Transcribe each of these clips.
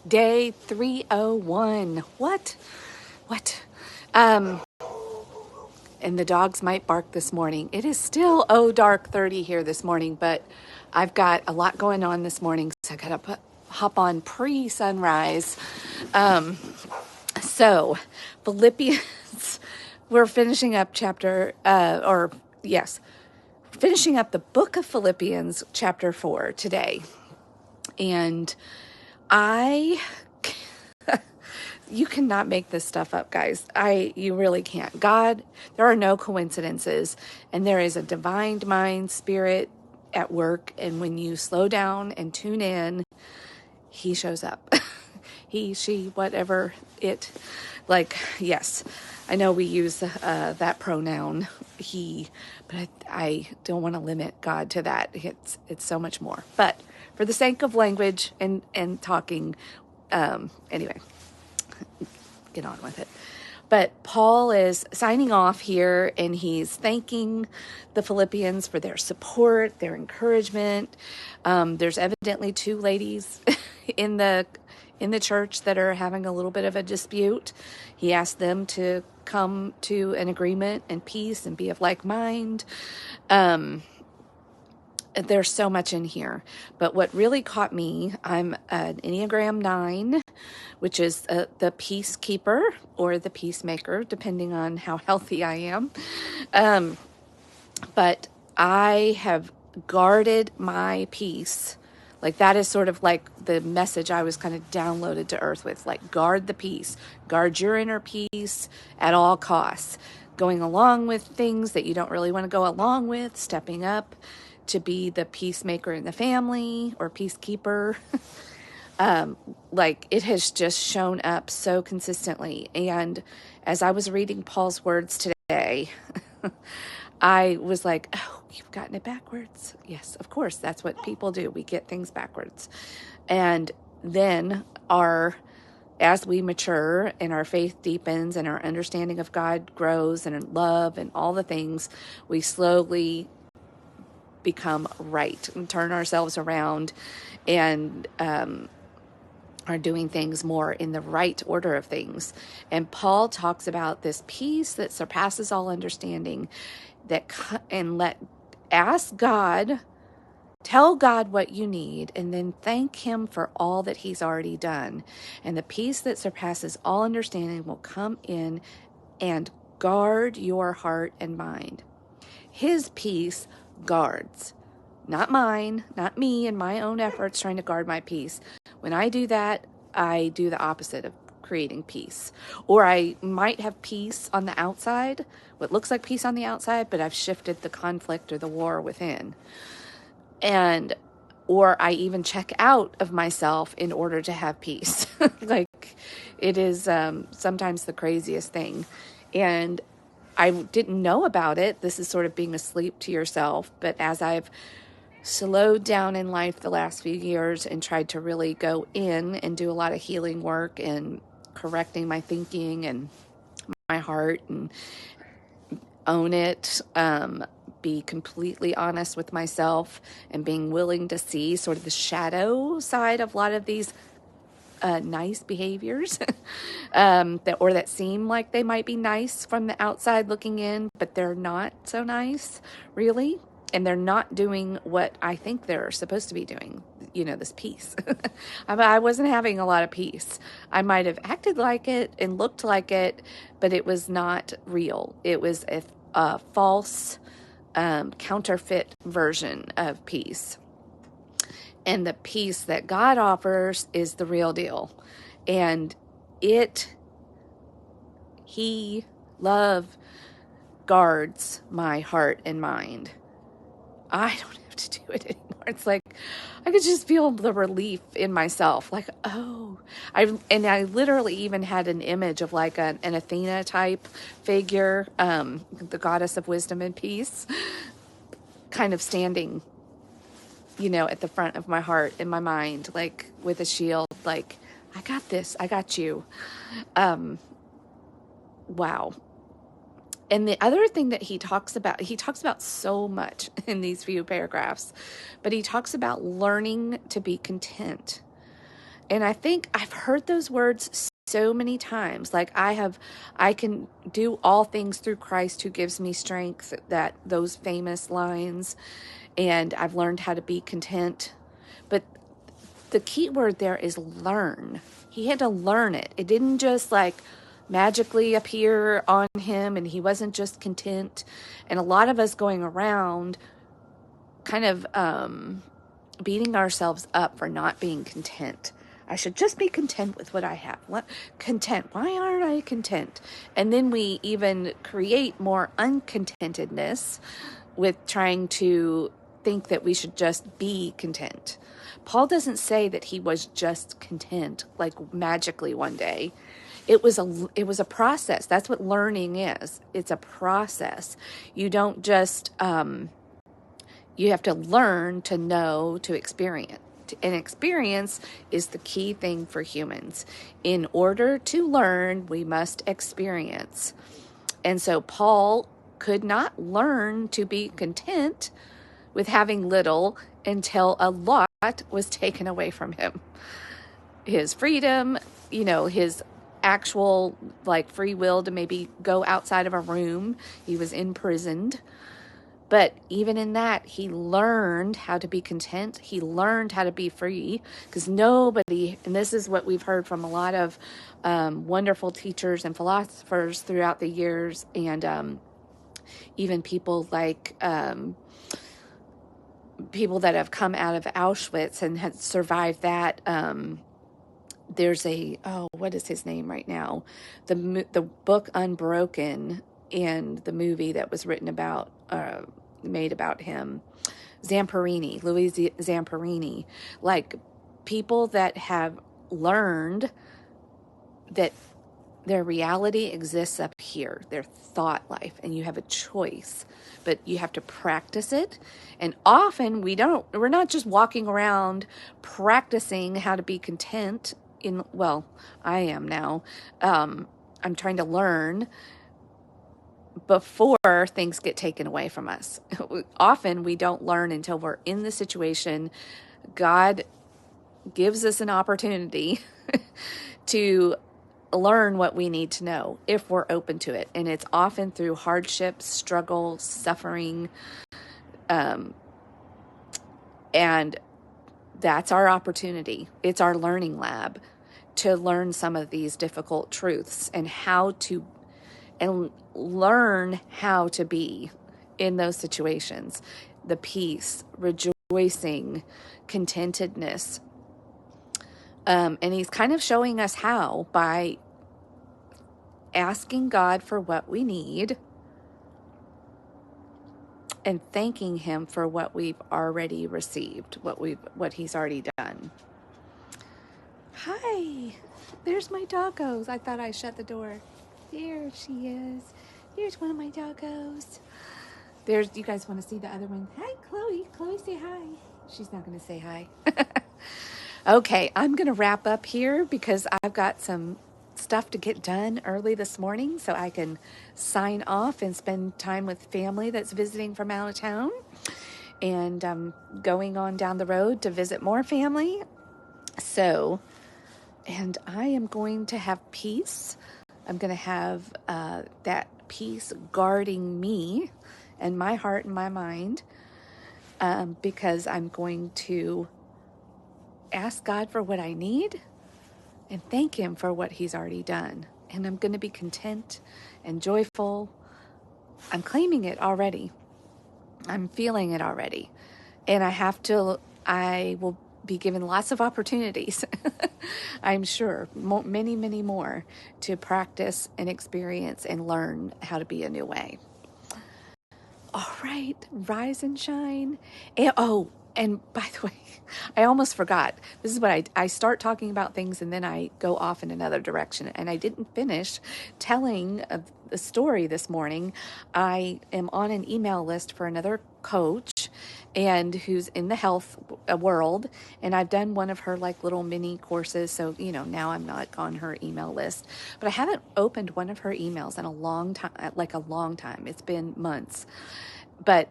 Day 301. What? And the dogs might bark this morning. It is still dark 30 here this morning, but I've got a lot going on this morning, so I gotta hop on pre-sunrise. So Philippians, we're finishing up finishing up the book of Philippians, chapter 4 today. And you cannot make this stuff up, guys. You really can't. God, there are no coincidences, and there is a divine mind spirit at work. And when you slow down and tune in, he shows up. He, she, whatever it, yes, I know we use that pronoun, he, but I don't want to limit God to that. It's so much more. But for the sake of language and talking, anyway, get on with it. But Paul is signing off here, and he's thanking the Philippians for their support, their encouragement. There's evidently two ladies in the church that are having a little bit of a dispute. He asked them to come to an agreement and peace and be of like mind. There's so much in here, but what really caught me, I'm an Enneagram 9, which is the peacekeeper or the peacemaker, depending on how healthy I am. But I have guarded my peace. Like, that is sort of like the message I was kind of downloaded to earth with, like, guard the peace, guard your inner peace at all costs, going along with things that you don't really want to go along with, stepping up to be the peacemaker in the family or peacekeeper. It has just shown up so consistently. And as I was reading Paul's words today, I was like, oh, you've gotten it backwards. Yes, of course. That's what people do. We get things backwards. And then as we mature and our faith deepens and our understanding of God grows and love and all the things, we slowly become right and turn ourselves around and are doing things more in the right order of things. And Paul talks about this peace that surpasses all understanding, ask God, tell God what you need, and then thank him for all that he's already done. And the peace that surpasses all understanding will come in and guard your heart and mind. His peace guards, not mine, not me and my own efforts trying to guard my peace. When I do that, I do the opposite of creating peace. Or I might have peace on the outside, what looks like peace on the outside, but I've shifted the conflict or the war within. Or I even check out of myself in order to have peace. It is sometimes the craziest thing. And I didn't know about it. This is sort of being asleep to yourself. But as I've slowed down in life the last few years and tried to really go in and do a lot of healing work and correcting my thinking and my heart and own it, be completely honest with myself and being willing to see sort of the shadow side of a lot of these nice behaviors that seem like they might be nice from the outside looking in, but they're not so nice, really. And they're not doing what I think they're supposed to be doing, this peace. I wasn't having a lot of peace. I might have acted like it and looked like it, but it was not real. It was a false, counterfeit version of peace. And the peace that God offers is the real deal. And love guards my heart and mind. I don't have to do it anymore. It's like, I could just feel the relief in myself. Like, oh, I literally even had an image of like an Athena type figure, the goddess of wisdom and peace, kind of standing at the front of my heart and my mind, like with a shield, like, I got this, I got you. Wow. And the other thing that he talks about so much in these few paragraphs, but he talks about learning to be content. And I think I've heard those words so many times. Like I can do all things through Christ who gives me strength, that those famous lines, and I've learned how to be content. But the key word there is learn. He had to learn it. It didn't just like magically appear on him, and he wasn't just content. And a lot of us going around kind of beating ourselves up for not being content. I should just be content with what I have. What content? Why aren't I content? And then we even create more uncontentedness with trying to think that we should just be content. Paul doesn't say that he was just content, like magically one day. It was a process. That's what learning is. It's a process. You don't just you have to learn to know, to experience. And experience is the key thing for humans. In order to learn, we must experience. And so Paul could not learn to be content with having little until a lot was taken away from him. His freedom, his actual like free will to maybe go outside of a room. He was imprisoned. But even in that, he learned how to be content. He learned how to be free, because nobody, and this is what we've heard from a lot of wonderful teachers and philosophers throughout the years, and even people like people that have come out of Auschwitz and had survived that. There's what is his name right now? The book Unbroken, and the movie that was written about, made about him, Louis Zamperini, like people that have learned that their reality exists up here, their thought life, and you have a choice, but you have to practice it. And often we're not just walking around practicing how to be content I am now. I'm trying to learn before things get taken away from us. Often we don't learn until we're in the situation. God gives us an opportunity to learn what we need to know if we're open to it. And it's often through hardship, struggle, suffering. And that's our opportunity. It's our learning lab to learn some of these difficult truths and learn how to be in those situations. The peace, rejoicing, contentedness. And he's kind of showing us how by asking God for what we need and thanking him for what we've already received, what he's already done. Hi, there's my doggos. I thought I shut the door. There she is. Here's one of my doggos. You guys want to see the other one? Hi, Chloe. Chloe, say hi. She's not going to say hi. Okay, I'm going to wrap up here because I've got some stuff to get done early this morning so I can sign off and spend time with family that's visiting from out of town. And I'm going on down the road to visit more family. And I am going to have peace. I'm going to have that peace guarding me and my heart and my mind, because I'm going to ask God for what I need and thank him for what he's already done. And I'm going to be content and joyful. I'm claiming it already. I'm feeling it already. And I will be given lots of opportunities, I'm sure, many, many more, to practice and experience and learn how to be a new way. All right, rise and shine. And by the way, I almost forgot. This is what I start talking about things and then I go off in another direction. And I didn't finish telling the story this morning. I am on an email list for another coach and who's in the health world. And I've done one of her like little mini courses. So, now I'm not on her email list, but I haven't opened one of her emails in a long time. It's been months, but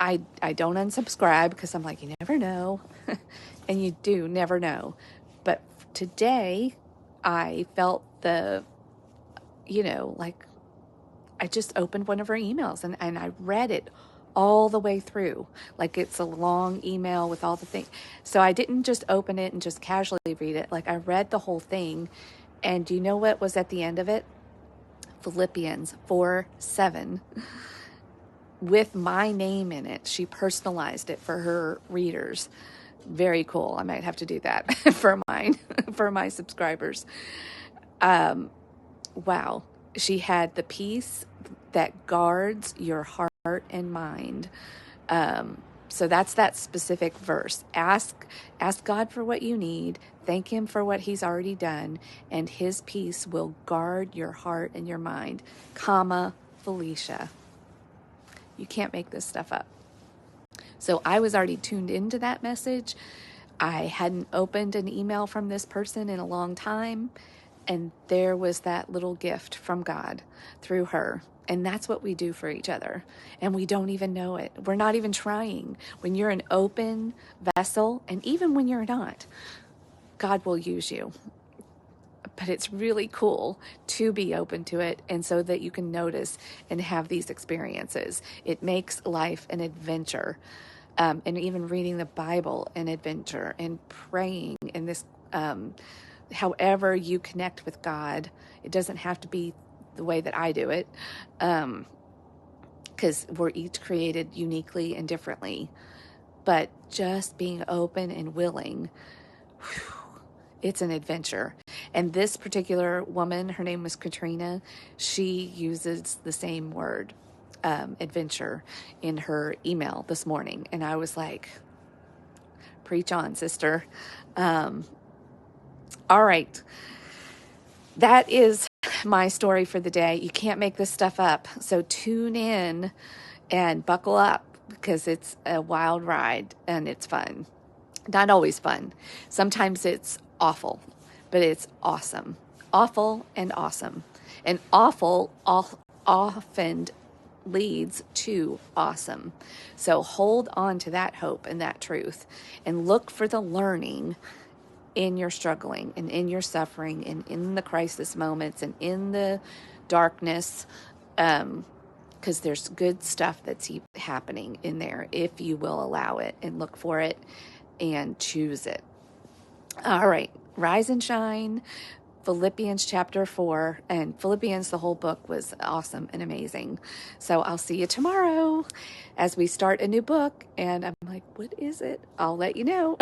I don't unsubscribe because I'm like, you never know. And you do never know. But today I felt like I just opened one of her emails and I read it all the way through. Like, it's a long email with all the things. So I didn't just open it and just casually read it. Like, I read the whole thing. And do you know what was at the end of it? Philippians 4:7 with my name in it. She personalized it for her readers. Very cool. I might have to do that for mine, for my subscribers. Wow. She had the peace that guards your heart and mind. So that's that specific verse. Ask God for what you need. Thank him for what he's already done, and his peace will guard your heart and your mind, comma, Felicia. You can't make this stuff up. So I was already tuned into that message. I hadn't opened an email from this person in a long time. And there was that little gift from God through her. And that's what we do for each other. And we don't even know it. We're not even trying. When you're an open vessel, and even when you're not, God will use you. But it's really cool to be open to it, and so that you can notice and have these experiences. It makes life an adventure. And even reading the Bible an adventure, and praying in this, however you connect with God. It doesn't have to be the way that I do it, because we're each created uniquely and differently. But just being open and willing, it's an adventure. And this particular woman, her name was Katrina, she uses the same word, adventure, in her email this morning. And I was like, preach on, sister. All right. That is my story for the day. You can't make this stuff up. So tune in and buckle up, because it's a wild ride and it's fun. Not always fun. Sometimes it's awful, but it's awesome. Awful and awesome. And awful often leads to awesome. So hold on to that hope and that truth, and look for the learning in your struggling and in your suffering and in the crisis moments and in the darkness, because there's good stuff that's happening in there if you will allow it and look for it and choose it. All right, rise and shine. Philippians chapter 4, and Philippians, the whole book, was awesome and amazing. So I'll see you tomorrow as we start a new book, and I'm like, what is it? I'll let you know.